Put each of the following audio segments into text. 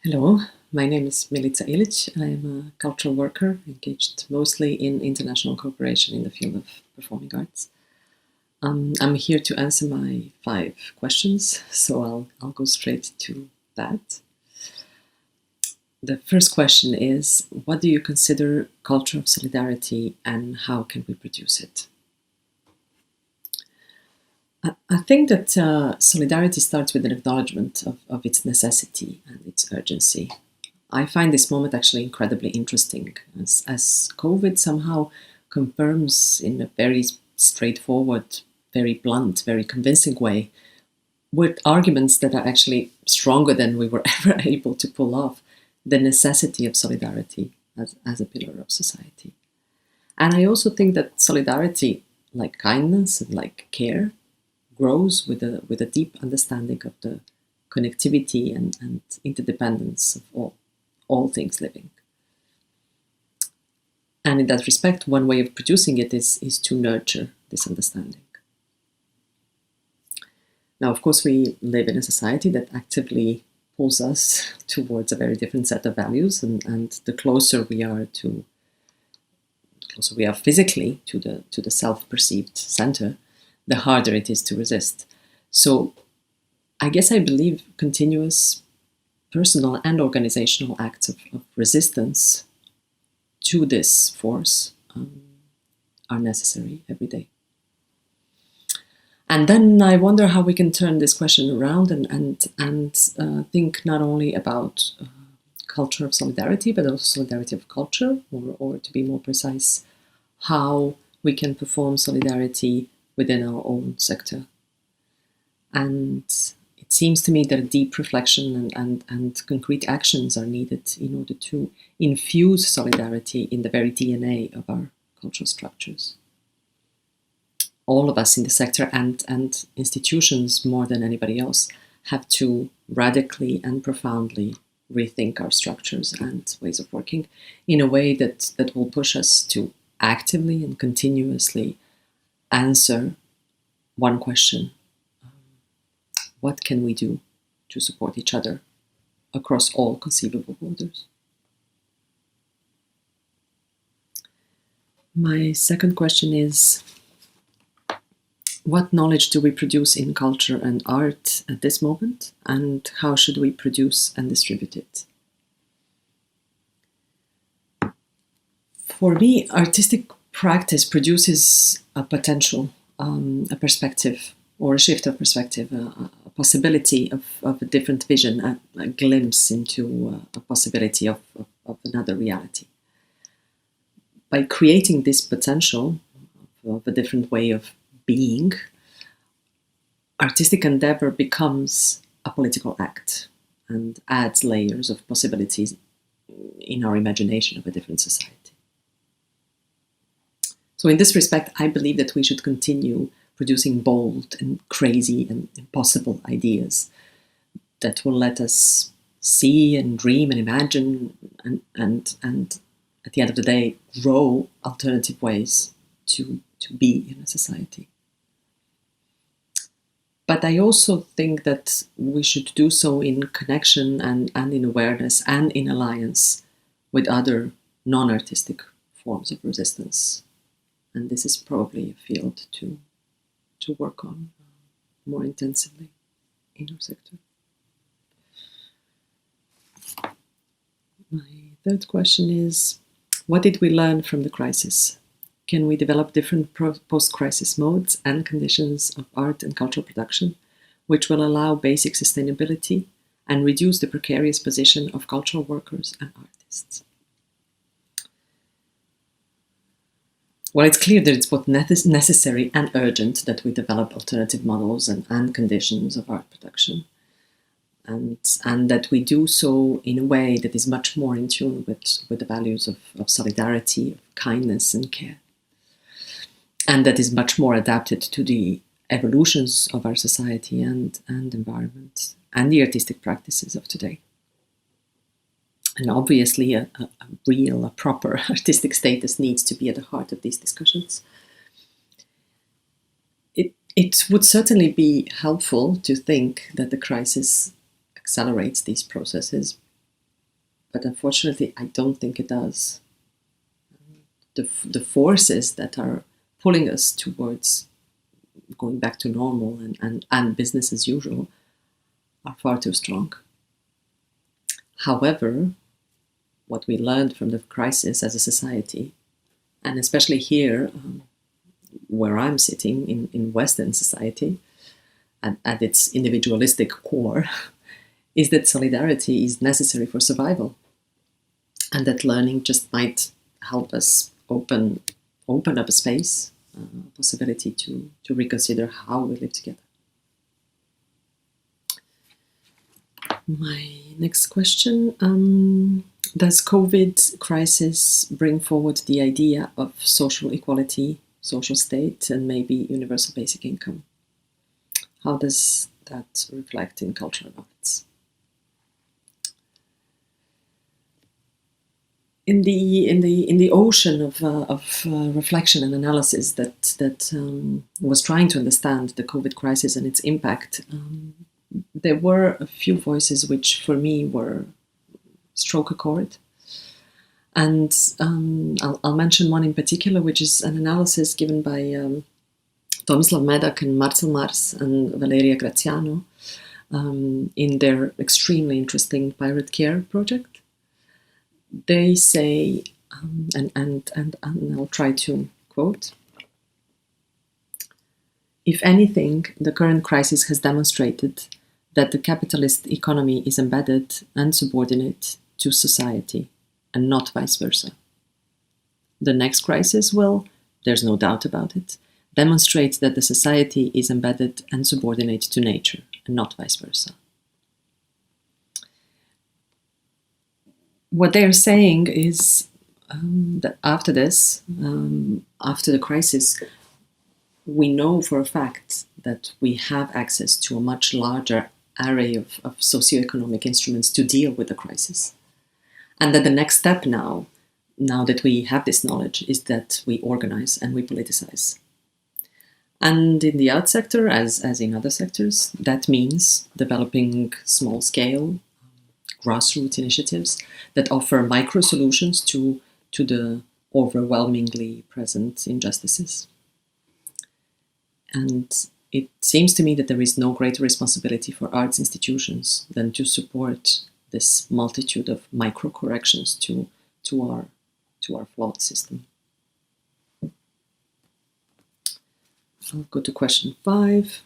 Hello, my name is Milica Ilic. I am a cultural worker engaged mostly in international cooperation in the field of performing arts. I'm here to answer my 5 questions, so I'll go straight to that. The first question is, what do you consider culture of solidarity and how can we produce it? I think that solidarity starts with an acknowledgement of its necessity and its urgency. I find this moment actually incredibly interesting, as COVID somehow confirms in a very straightforward, very blunt, very convincing way, with arguments that are actually stronger than we were ever able to pull off, the necessity of solidarity as a pillar of society. And I also think that solidarity, like kindness and like care, grows with a deep understanding of the connectivity and interdependence of all things living. And in that respect, one way of producing it is to nurture this understanding. Now, of course, we live in a society that actively pulls us towards a very different set of values, and the closer we are physically to the self-perceived center, the harder it is to resist. So I guess I believe continuous personal and organizational acts of resistance to this force are necessary every day. And then I wonder how we can turn this question around and think not only about culture of solidarity, but also solidarity of culture, or to be more precise, how we can perform solidarity within our own sector. And it seems to me that a deep reflection and concrete actions are needed in order to infuse solidarity in the very DNA of our cultural structures. All of us in the sector and institutions, more than anybody else, have to radically and profoundly rethink our structures and ways of working in a way that will push us to actively and continuously answer one question: what can we do to support each other across all conceivable borders? My second question is, what knowledge do we produce in culture and art at this moment, and how should we produce and distribute it? For me, artistic practice produces a potential, a perspective, or a shift of perspective, a possibility of a different vision, a glimpse into a possibility of another reality. By creating this potential of a different way of being, artistic endeavor becomes a political act and adds layers of possibilities in our imagination of a different society. So in this respect, I believe that we should continue producing bold and crazy and impossible ideas that will let us see and dream and imagine and at the end of the day, grow alternative ways to be in a society. But I also think that we should do so in connection and in awareness and in alliance with other non-artistic forms of resistance. And this is probably a field to work on more intensively in our sector. My third question is, what did we learn from the crisis? Can we develop different post-crisis modes and conditions of art and cultural production, which will allow basic sustainability and reduce the precarious position of cultural workers and artists? Well, it's clear that it's both necessary and urgent that we develop alternative models and conditions of art production, and that we do so in a way that is much more in tune with the values of solidarity, of kindness and care, and that is much more adapted to the evolutions of our society and environment and the artistic practices of today. And obviously a proper artistic status needs to be at the heart of these discussions. It would certainly be helpful to think that the crisis accelerates these processes, but unfortunately, I don't think it does. The forces that are pulling us towards going back to normal and business as usual are far too strong. However, what we learned from the crisis as a society, and especially here, where I'm sitting in Western society, at its individualistic core, is that solidarity is necessary for survival, and that learning just might help us open up a space, possibility to reconsider how we live together. My next question, does COVID crisis bring forward the idea of social equality, social state, and maybe universal basic income? How does that reflect in cultural arts? In the ocean of reflection and analysis that was trying to understand the COVID crisis and its impact, there were a few voices which, for me, were struck a chord. And I'll mention one in particular, which is an analysis given by Tomislav Medak and Marcel Mars and Valeria Graziano in their extremely interesting Pirate Care project. They say, and I'll try to quote, "If anything, the current crisis has demonstrated that the capitalist economy is embedded and subordinate to society, and not vice versa. The next crisis will, there's no doubt about it, demonstrate that the society is embedded and subordinate to nature, and not vice versa." What they're saying is that after this, after the crisis, we know for a fact that we have access to a much larger array of socioeconomic instruments to deal with the crisis. And that the next step now that we have this knowledge, is that we organize and we politicize. And in the art sector, as in other sectors, that means developing small-scale, grassroots initiatives that offer micro solutions to the overwhelmingly present injustices. And it seems to me that there is no greater responsibility for arts institutions than to support this multitude of micro corrections to our flawed system. I'll go to question 5.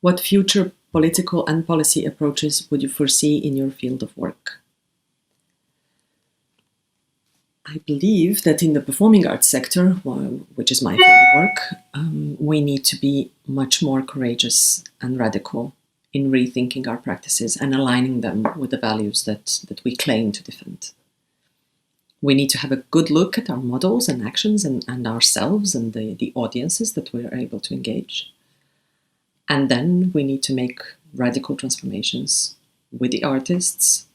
What future political and policy approaches would you foresee in your field of work? I believe that in the performing arts sector, which is my field of work, we need to be much more courageous and radical in rethinking our practices and aligning them with the values that we claim to defend. We need to have a good look at our models and actions and ourselves and the audiences that we are able to engage. And then we need to make radical transformations with the artists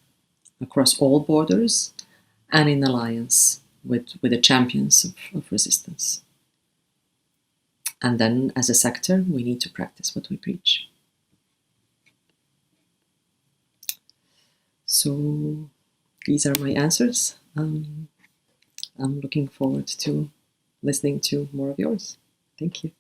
across all borders and in alliance with the champions of resistance. And then, as a sector, we need to practice what we preach. So these are my answers. I'm looking forward to listening to more of yours. Thank you.